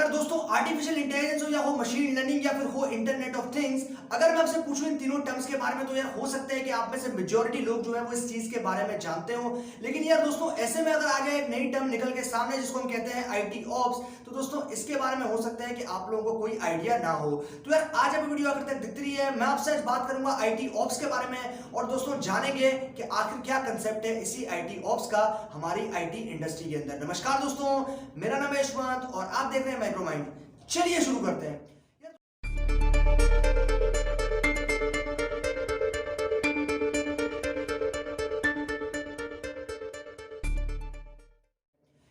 दोस्तों artificial intelligence हो या हो मशीन लर्निंग या फिर हो इंटरनेट ऑफ थिंग्स, अगर मैं आपसे पूछूं इन तीनों टर्म्स के बारे में तो यार हो सकता है कि आप में से मेजॉरिटी लोग जो है वो इस चीज के बारे में जानते हो। लेकिन यार दोस्तों ऐसे में अगर आ जाए एक नई टर्म निकल के सामने जिसको हम कहते हैं आईटी ऑप्स, तो दोस्तों इसके बारे में हो सकता है कि आप लोगों को कोई आइडिया ना हो। तो यार आज अभी वीडियो आखिर तक दिखती रही है, मैं आपसे आज बात करूंगा आईटी ऑप्स के बारे में और दोस्तों जानेंगे कि आखिर क्या कंसेप्ट है इसी आईटी ऑप्स का हमारी आईटी इंडस्ट्री के अंदर। नमस्कार दोस्तों, मेरा नाम है यशवंत और आप देख रहे हैं माइक्रोमाइंड। चलिए शुरू करते हैं।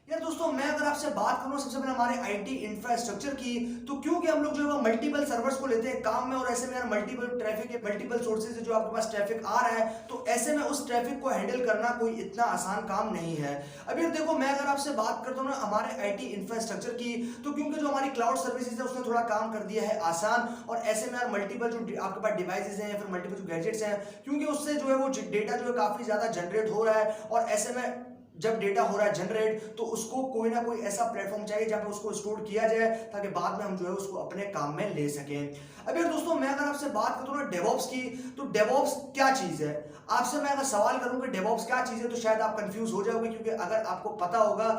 यार दोस्तों मैं अगर आपसे बात करूं सबसे पहले हमारे आईटी इंफ्रास्ट्रक्चर की, तो क्योंकि हम लोग जो है वो मल्टीपल सर्वर्स को लेते हैं काम में और ऐसे में यार मल्टीपल ट्रैफिक है, मल्टीपल सोर्सेज से जो आपके पास ट्रैफिक आ रहा है, तो ऐसे में उस ट्रैफिक को हैंडल करना कोई इतना आसान काम नहीं है। अभी देखो मैं अगर आपसे बात करता हूँ ना हमारे आईटी इंफ्रास्ट्रक्चर की, तो क्योंकि जो हमारी क्लाउड सर्विसेज है उसने थोड़ा काम कर दिया है आसान और ऐसे में यार मल्टीपल जो आपके पास डिवाइसेज हैं या फिर मल्टीपल जो गैजेट्स हैं, क्योंकि उससे जो है वो डेटा जो है काफी ज्यादा जनरेट हो रहा है और ऐसे में जब डेटा हो रहा है जनरेट तो उसको कोई ना कोई ऐसा प्लेटफॉर्म चाहिए जहां पे उसको स्टोर किया जाए ताकि बाद में हम जो है उसको अपने काम में ले सकें। अभी दोस्तों मैं अगर आपसे बात करता हूं ना डेवऑप्स की, तो डेवऑप्स क्या चीज है, आपसे मैं अगर सवाल करूं कि डेवऑप्स क्या चीज है तो शायद आप कंफ्यूज हो जाओगे, क्योंकि अगर आपको पता होगा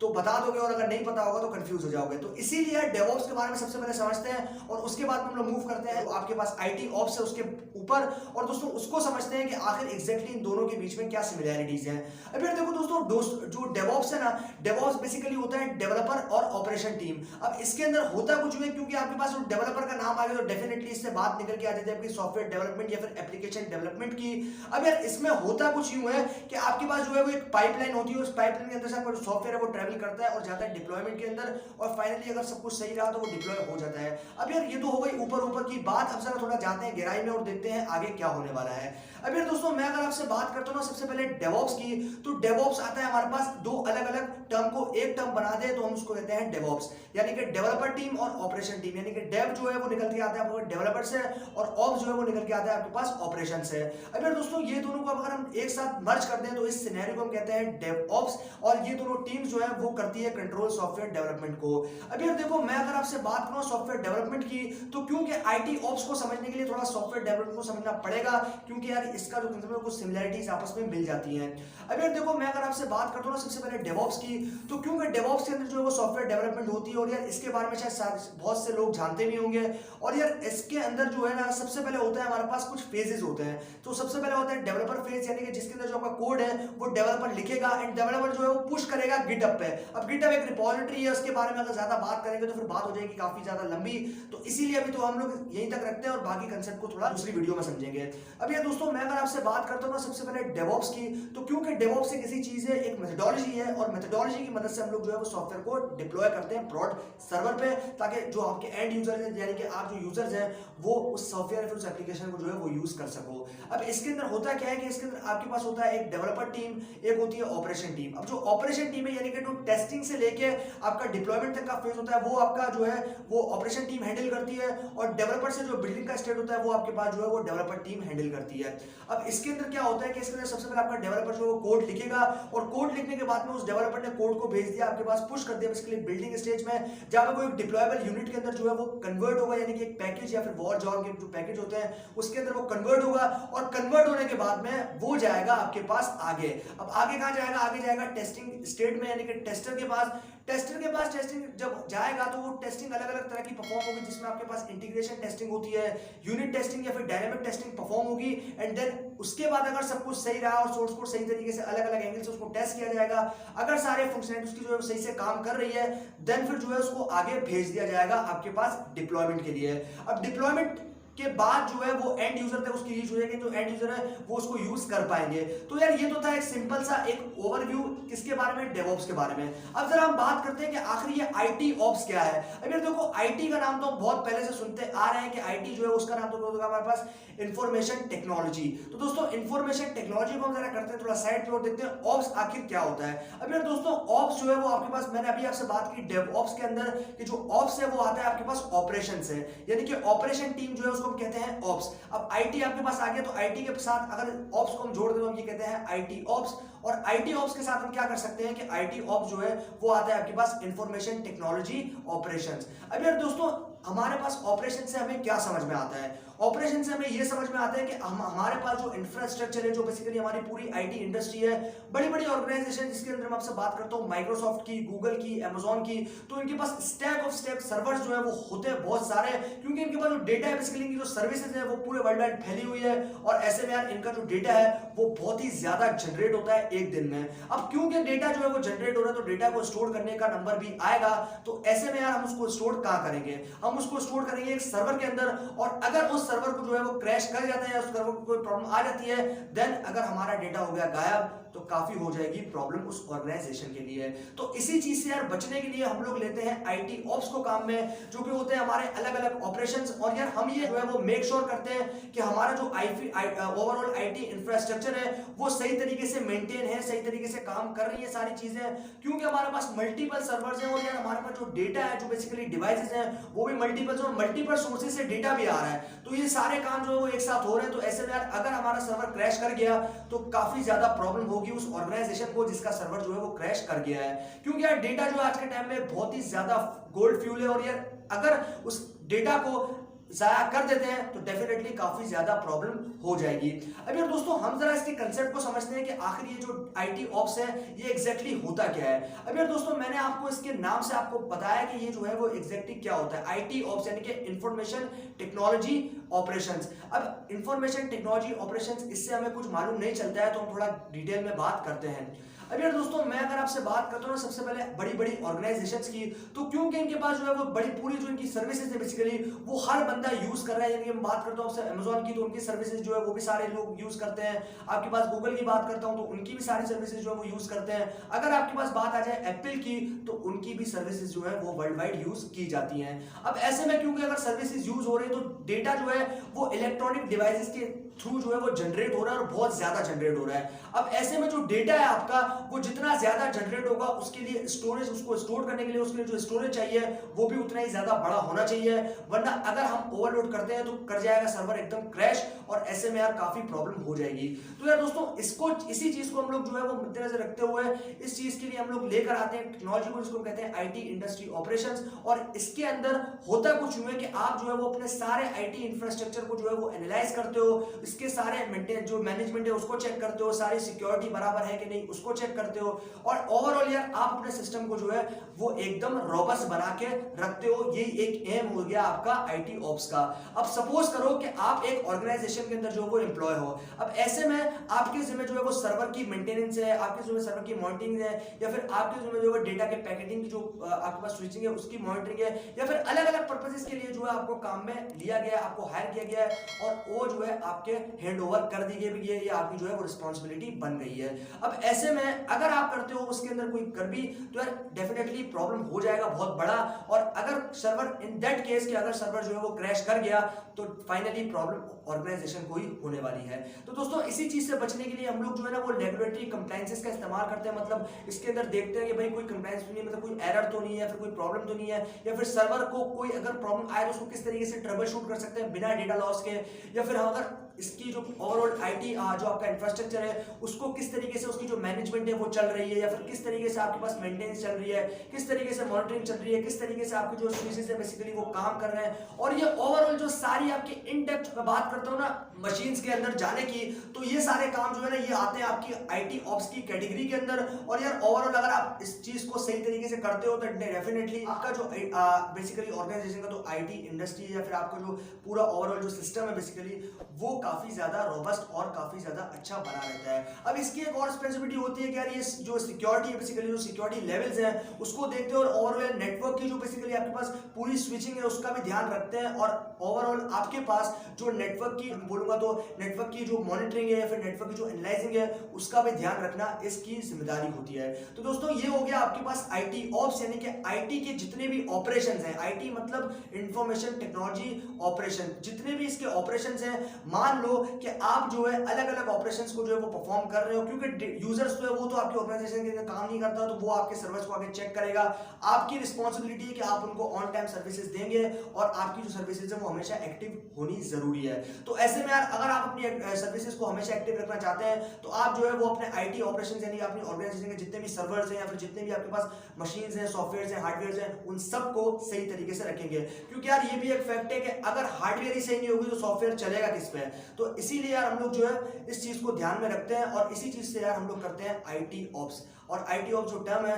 तो बता दोगे और अगर नहीं पता होगा तो कंफ्यूज हो जाओगे। तो इसीलिए डेवऑप्स के बारे में सबसे पहले समझते हैं और उसके बाद हम लोग मूव करते हैं तो आपके पास आईटी ऑप्स है उसके ऊपर और दोस्तों उसको समझते हैं कि आखिर एग्जैक्टली इन दोनों के बीच में क्या सिमिलैरिटीज हैं। अभी देखो दोस्तों जो डेवऑप्स है ना, डेवऑप्स बेसिकली होता है डेवलपर और ऑपरेशन टीम। अब इसके अंदर होता कुछ भी है, क्योंकि आपके पास डेवलपर का नाम आ गया तो डेफिनेटली इससे बात निकल के आ जाती है सॉफ्टवेयर डेवलपमेंट या फिर एप्लीकेशन डेवलपमेंट की। अब यार इसमें होता कुछ यूं है कि आपके पास जो है वो एक पाइपलाइन होती है, उस पाइपलाइन के अंदर से आपका जो सॉफ्टवेयर है वो ट्रैवल करता है और जाता है डिप्लॉयमेंट के अंदर और फाइनली अगर सब कुछ सही रहा तो वो डिप्लॉय हो जाता है। अब यार ये तो हो गई ऊपर की बात, अब जरा थोड़ा जाते हैं गहराई में और देखते हैं आगे क्या होने वाला है। अब यार दोस्तों मैं अगर आपसे बात करता हूं ना सबसे पहले डेवऑप्स की, तो डेवऑप्स आता है हमारे पास दो अलग अलग टर्म को एक टर्म बना दे तो हम उसको कहते हैं डेवऑप्स, यानी कि डेवलपर टीम और ऑपरेशन टीम। यानी कि डेव जो है वो निकल के आता है आपको डेवलपर से और ऑप्स जो है वो निकल के आता है आपके पास ऑपरेशन से। अब यार दोस्तों ये दोनों को अगर हम एक साथ मर्ज कर दें तो इस सिनेरियो को हम कहते हैं डेवऑप्स और ये दोनों टीम्स जो है वो करती है कंट्रोल सॉफ्टवेयर डेवलपमेंट को। अब यार देखो मैं अगर आपसे बात करूं सॉफ्टवेयर डेवलपमेंट की, तो क्योंकि आईटी ऑप्स को समझने के लिए थोड़ा सॉफ्टवेयर डेवलपमेंट को समझना पड़ेगा, क्योंकि यार इसका जो कंसेप्ट है कुछ सिमिलरिटीज आपस में मिल जाती हैं। अब यार देखो मैं अगर आपसे बात करता हूं ना सबसे पहले डेवऑप्स की, तो क्योंकि डेवऑप्स के अंदर जो है वो सॉफ्टवेयर डेवलपमेंट होती है और यार इसके बारे में शायद बहुत से लोग जानते भी होंगे। और यार इसके अंदर जो है ना सबसे पहले होता है हमारे पास कुछ फेजेस होते हैं। तो सबसे पहले होता है डेवलपर फेज, यानी कि जिसके अंदर जो आपका कोड है वो डेवलपर लिखेगा एंड डेवलपर जो है वो पुश करेगा गिटहब पे। अब गिटहब एक रिपोजिटरी है, उसके बारे में अगर ज्यादा बात करेंगे तो फिर बात हो जाएगी काफी ज्यादा लंबी, तो इसीलिए अभी तो हम लोग यहीं तक रखते हैं और बाकी कंसेप्ट को थोड़ा दूसरी वीडियो में समझेंगे। अब ये दोस्तों मैं अगर आपसे बात करता हूं ना सबसे पहले डेवऑप्स की, तो क्योंकि डेवऑप्स एक ऐसी चीज है, एक मेथोडोलॉजी है और मेथोडोलॉजी की मदद से हम लोग जो है वो सॉफ्टवेयर को डिप्लॉय करते हैं ब्रॉड सर्वर पे, ताकि जो आपके एंड यूजर हैं यानी कि आप जो यूजर्स हैं वो उस सॉफ्टवेयर या फिर उस एप्लीकेशन को जो है वो यूज कर सको। अब इसके अंदर होता क्या है कि इसके अंदर आपके पास होता है एक डेवलपर टीम, एक होती है ऑपरेशन टीम। अब जो ऑपरेशन टीम है यानी कि जो टेस्टिंग से लेके आपका डिप्लॉयमेंट तक का फेज होता है वो आपका जो है वो ऑपरेशन टीम हैंडल करती है और डेवलपर से जो बिल्डिंग का स्टेट होता है वो आपके पास जो है वो डेवलपर टीम हैंडल करती है। अब इसके अंदर क्या होता है कि इसके अंदर सबसे पहले आपका डेवलपर जो है कोड लिखेगा और कोड लिखने के बाद में उस डेवलपर ने कोड को भेज दिया आपके पास, पुश कर दिया बेसिकली बिल्डिंग स्टेज में, जहां पे कोई डिप्लॉयबल यूनिट के अंदर जो है वो कन्वर्ट होगा, यानी कि एक पैकेज या फिर वॉर जॉन के जो पैकेज होते हैं उसके अंदर वो कन्वर्ट होगा और कन्वर्ट होने के बाद में वो जाएगा आपके पास आगे। अब आगे कहां जाएगा, आगे जाएगा टेस्टिंग स्टेट में, यानी कि टेस्टर के पास। टेस्टर के पास टेस्टिंग जब जाएगा तो वो टेस्टिंग अलग अलग तरह की परफॉर्म होगी, जिसमें आपके पास इंटीग्रेशन टेस्टिंग होती है, यूनिट टेस्टिंग या फिर डायनामिक टेस्टिंग परफॉर्म होगी एंड देन उसके बाद अगर सब कुछ सही रहा और सोर्स कोड सही तरीके से अलग अलग एंगल से उसको टेस्ट किया जाएगा, अगर सारे फंक्शनैलिटी उसकी जो है सही से काम कर रही है देन फिर जो है उसको आगे भेज दिया जाएगा आपके पास डिप्लॉयमेंट के लिए। अब डिप्लॉयमेंट के बाद जो है वो एंड यूजर तक उसकी रीच हो जाएगी, जो एंड यूजर है वो उसको यूज कर पाएंगे। तो यार ये तो था एक सिंपल सा एक ओवरव्यू किसके बारे में, डेवऑप्स के बारे में। अब जरा हम बात करते हैं कि आखिर ये आईटी ऑप्स क्या है। अब यार देखो आईटी का नाम तो हम बहुत पहले से सुनते आ रहे हैं कि आईटी जो है उसका नाम तो होगा हमारे पास इंफॉर्मेशन टेक्नोलॉजी। तो दोस्तों इंफॉर्मेशन टेक्नोलॉजी को हम जरा करते हैं थोड़ा साइड पे और देखते हैं ऑप्स आखिर क्या होता है। अब यार दोस्तों ऑप्स जो है वो आपके पास, मैंने अभी आपसे बात की डेवऑप्स के अंदर कि जो ऑप्स है वो आता है आपके पास ऑपरेशन से, यानी कि ऑपरेशन टीम जो है उसको हम कहते हैं ऑप्स। अब आईटी आपके पास आ गया तो आईटी के साथ अगर ऑप्स को हम जोड़ दें तो हम ये कहते हैं आईटी ऑप्स और आईटी ऑप्स के साथ हम क्या कर सकते हैं कि आईटी ऑप्स जो है वो आता है आपके पास इंफॉर्मेशन टेक्नोलॉजी ऑपरेशंस। अब यार दोस्तों हमारे पास ऑपरेशन से हमें क्या समझ में आता है? ऑपरेशन से हमें यह समझ में आता है कि हमारे पास जो इंफ्रास्ट्रक्चर है, जो बेसिकली हमारी पूरी आईटी इंडस्ट्री है, बड़ी बड़ी ऑर्गेनाइजेशन जिसके अंदर मैं आपसे बात करता हूँ माइक्रोसॉफ्ट की, गूगल की, अमेजॉन की, तो इनके पास स्टैक ऑफ स्टैक सर्वर्स जो है वो होते हैं बहुत सारे, क्योंकि इनके पास जो डेटा है बेसिकली इनकी जो सर्विसेज है वो पूरे वर्ल्ड वाइड फैली हुई है और ऐसे में यार इनका जो डेटा है वो बहुत ही ज्यादा जनरेट होता है एक दिन में। अब क्योंकि डेटा जो है वो जनरेट हो रहा है तो डेटा को स्टोर करने का नंबर भी आएगा, तो ऐसे में यार हम उसको स्टोर कहां करेंगे? हम उसको स्टोर करेंगे एक सर्वर के अंदर, और अगर उस सर्वर को जो है वो क्रैश कर जाता है या उस सर्वर को कोई प्रॉब्लम आ जाती है, देन अगर हमारा डेटा हो गया गायब तो काफी हो जाएगी प्रॉब्लम उस ऑर्गेनाइजेशन के लिए। तो इसी चीज से यार बचने के लिए हम लोग लेते हैं आईटी ऑप्स को काम में, जो कि होते हैं हमारे अलग अलग ऑपरेशंस, और यार हम ये जो है वो मेक श्योर करते हैं कि हमारा जो ओवरऑल आईटी इंफ्रास्ट्रक्चर है वो सही तरीके से मेंटेन है, सही तरीके से काम कर रही है सारी चीजें, क्योंकि हमारे पास मल्टीपल सर्वर्स हैं और यार हमारे पास जो डेटा है, जो बेसिकली डिवाइसेस हैं वो भी मल्टीपल और मल्टीपल सोर्सेज से डेटा भी आ रहा है, तो ये सारे काम जो है वो एक साथ हो रहे हैं। तो ऐसे में यार अगर हमारा सर्वर क्रैश कर गया तो काफी ज्यादा प्रॉब्लम होगी उस ऑर्गेनाइजेशन को जिसका सर्वर जो है वो क्रैश कर गया है, क्योंकि यार डेटा जो आज के टाइम में बहुत ही ज्यादा गोल्ड फ्यूल है, और यार अगर उस डेटा को जाया कर देते हैं तो डेफिनेटली काफी ज्यादा प्रॉब्लम हो जाएगी। अब यार दोस्तों हम जरा इसके कंसेप्ट को समझते हैं कि आखिर ये जो आईटी ऑप्स है ये एग्जैक्टली होता क्या है। अब यार दोस्तों मैंने आपको इसके नाम से आपको बताया कि ये जो है वो एग्जैक्टली क्या होता है, आईटी ऑप्स यानी कि इंफॉर्मेशन टेक्नोलॉजी ऑपरेशंस। अब इंफॉर्मेशन टेक्नोलॉजी ऑपरेशंस इससे हमें कुछ मालूम नहीं चलता है तो हम थोड़ा डिटेल में बात करते हैं। अब यार दोस्तों मैं अगर आपसे बात करता हूँ ना सबसे पहले बड़ी बड़ी ऑर्गेनाइजेशंस की, तो क्योंकि इनके पास जो है वो बड़ी पूरी जो इनकी सर्विसेज है बेसिकली वो हर बंदा यूज कर रहा है। यानी मैं बात करता हूँ आपसे अमेजॉन की, तो उनकी सर्विसेज जो है वो भी सारे लोग यूज करते हैं। आपके पास गूगल की बात करता हूँ तो उनकी भी सारी सर्विसेज जो है वो यूज करते हैं। अगर आपके पास बात आ जाए एप्पल की तो उनकी भी सर्विसेज जो है वो वर्ल्ड वाइड यूज की जाती हैं। अब ऐसे में क्योंकि अगर सर्विसेज यूज हो रही है तो डेटा जो है वो इलेक्ट्रॉनिक डिवाइसेस के थ्रू जो है वो जनरेट हो रहा है और बहुत ज्यादा जनरेट हो रहा है। अब ऐसे में जो डेटा है आपका वो जितना ज्यादा जनरेट होगा उसके लिए स्टोरेज, उसको स्टोर करने के लिए उसके लिए जो स्टोरेज चाहिए वो भी उतना ही ज्यादा बड़ा होना चाहिए, वरना अगर हम ओवरलोड करते हैं तो कर जाएगा सर्वर एकदम क्रैश और ऐसे में यार काफी प्रॉब्लम हो जाएगी। तो यार दोस्तों इसको इसी चीज को हम लोग जो है वो मद्देनजर रखते हुए इस चीज के लिए हम लोग लेकर आते हैं टेक्नोलॉजी को, जिसको कहते हैं आईटी इंडस्ट्री ऑपरेशंस। और इसके अंदर होता कुछ यूं है कि आप जो है वो अपने सारे आईटी इंफ्रास्ट्रक्चर को जो है वो एनालाइज करते हो, इसके सारे मेंटेन जो मैनेजमेंट है उसको चेक करते हो, सारी सिक्योरिटी बराबर है कि नहीं उसको चेक करते हो, और ओवरऑल यार आप अपने सिस्टम को जो है वो एकदम रोबस्ट बना के रखते हो। ये एक एम हो गया आपका आईटी ऑप्स का। अब सपोज करो कि आप एक ऑर्गेनाइजेशन के अंदर जो वो एम्प्लॉय हो, अब ऐसे में आपके जिम्मे जो है वो सर्वर की मेंटेनेंस है, आपके जिम्मे सर्वर की मॉनिटरिंग है, या फिर आपके जिम्मे जो है डेटा के पैकेटिंग की जो आपके पास स्विचिंग है उसकी मॉनिटरिंग है, या फिर अलग अलग पर्पसेस के लिए जो है आपको काम में लिया गया, आपको हायर किया गया है और वो जो है आपके हैंड ओवर कर दी गई है, ये आपकी जो है वो रिस्पांसिबिलिटी बन गई है। अब ऐसे में अगर आप करते हो उसके अंदर कोई कर भी तो यार डेफिनेटली प्रॉब्लम हो जाएगा बहुत बड़ा, और अगर सर्वर इन दैट केस कि अगर सर्वर जो है वो क्रैश कर गया तो फाइनली प्रॉब्लम ऑर्गेनाइजेशन को ही होने वाली है। तो दोस्तों इसी चीज से बचने के लिए हम लोग जो है ना वो रेगुलेटरी कंप्लायंसेस का इस्तेमाल करते हैं, मतलब इसके अंदर देखते हैं कि भाई कोई कंप्लायंस तो नहीं, मतलब कोई एरर तो नहीं है, फिर कोई प्रॉब्लम तो नहीं है, या फिर सर्वर को कोई अगर प्रॉब्लम आए तो उसको किस तरीके से ट्रबल शूट कर सकते हैं बिना डेटा लॉस के, या फिर अगर इसकी जो ओवरऑल आईटी जो आपका इंफ्रास्ट्रक्चर है उसको किस तरीके से उसकी जो मैनेजमेंट है वो चल रही है, या फिर किस तरीके से आपके पास मेंटेनेंस चल रही है, किस तरीके से मॉनिटरिंग चल रही है, किस तरीके से आपके जो सर्विसेज है बेसिकली वो काम कर रहे हैं। और ये ओवरऑल जो सारी आपकी इन डेप्थ में बात करता हूं ना मशीन्स के अंदर जाने की, तो ये सारे काम जो है ना ये आते हैं आपकी आईटी ऑप्स की कैटेगरी के अंदर। और यार ओवरऑल अगर आप इस चीज को सही तरीके से करते हो तो डेफिनेटली आपका जो बेसिकली ऑर्गेनाइजेशन का जो आईटी इंडस्ट्री है या फिर आपका जो पूरा ओवरऑल जो सिस्टम है बेसिकली वो काफी ज्यादा रोबस्ट और काफी ज्यादा अच्छा बना रहता है। अब इसकी एक और रिस्पांसिबिलिटी होती है कि यार ये जो सिक्योरिटी है बेसिकली जो सिक्योरिटी लेवल्स हैं उसको देखते हैं, और ओवरऑल नेटवर्क की जो बेसिकली आपके पास पूरी स्विचिंग है उसका भी ध्यान रखते हैं, और ओवरऑल आपके पास जो नेटवर्क की बोलूंगा तो नेटवर्क की जो मॉनिटरिंग है या फिर नेटवर्क की जो एनालाइजिंग है उसका भी ध्यान रखना इसकी जिम्मेदारी होती है। तो दोस्तों ये हो गया आपके पास आईटी ऑप्स, यानी कि आईटी के जितने भी ऑपरेशंस हैं, आईटी मतलब इंफॉर्मेशन टेक्नोलॉजी ऑपरेशन, जितने भी इसके ऑपरेशंस हैं। मान मान लो कि आप जो है अलग अलग ऑपरेशंस को जो है वो परफॉर्म कर रहे हो, क्योंकि यूजर्स तो है वो तो आपकी ऑर्गेनाइजेशन के लिए काम नहीं करता, तो वो आपके सर्विस को आगे चेक करेगा। आपकी रिस्पॉन्सिबिलिटी है कि आप उनको ऑन टाइम सर्विसेज देंगे और आपकी जो सर्विसेज है वो हमेशा एक्टिव होनी जरूरी है। तो ऐसे में यार अगर आप अपनी सर्विसेज को हमेशा एक्टिव रखना चाहते हैं तो आप जो है वो अपने आईटी ऑपरेशंस यानी अपनी ऑर्गेनाइजेशन के जितने भी सर्वर्स हैं या फिर जितने भी आपके पास मशीन्स हैं, सॉफ्टवेयर्स हैं, हार्डवेयर्स हैं, उन सबको सही तरीके से रखेंगे। क्योंकि यार ये भी एक फैक्ट है कि अगर हार्डवेयर ही सही नहीं होगी तो सॉफ्टवेयर चलेगा किस पे। तो इसीलिए यार हम लोग जो है इस चीज को ध्यान में रखते हैं और इसी चीज से यार हम लोग करते हैं आईटी ऑप्स। और आईटी ऑप्स जो टर्म है,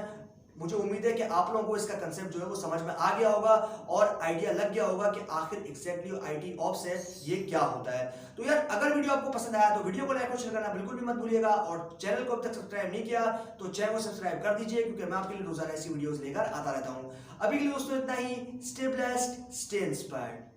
मुझे उम्मीद है कि आप लोगों को इसका कंसेप्ट जो है वो समझ में आ गया होगा और आइडिया लग गया होगा कि आखिर एग्जैक्टली आईटी ऑप्स है ये क्या होता है। तो यार अगर वीडियो आपको पसंद आया तो वीडियो को लाइक और शेयर करना बिल्कुल भी मत भूलिएगा, और चैनल को अब तक सब्सक्राइब नहीं किया तो चैनल को सब्सक्राइब कर दीजिए, क्योंकि मैं आपके लिए रोजाना ऐसी वीडियोस लेकर आता रहता हूं। अभी के लिए दोस्तों इतना ही। Stay blessed, stay inspired.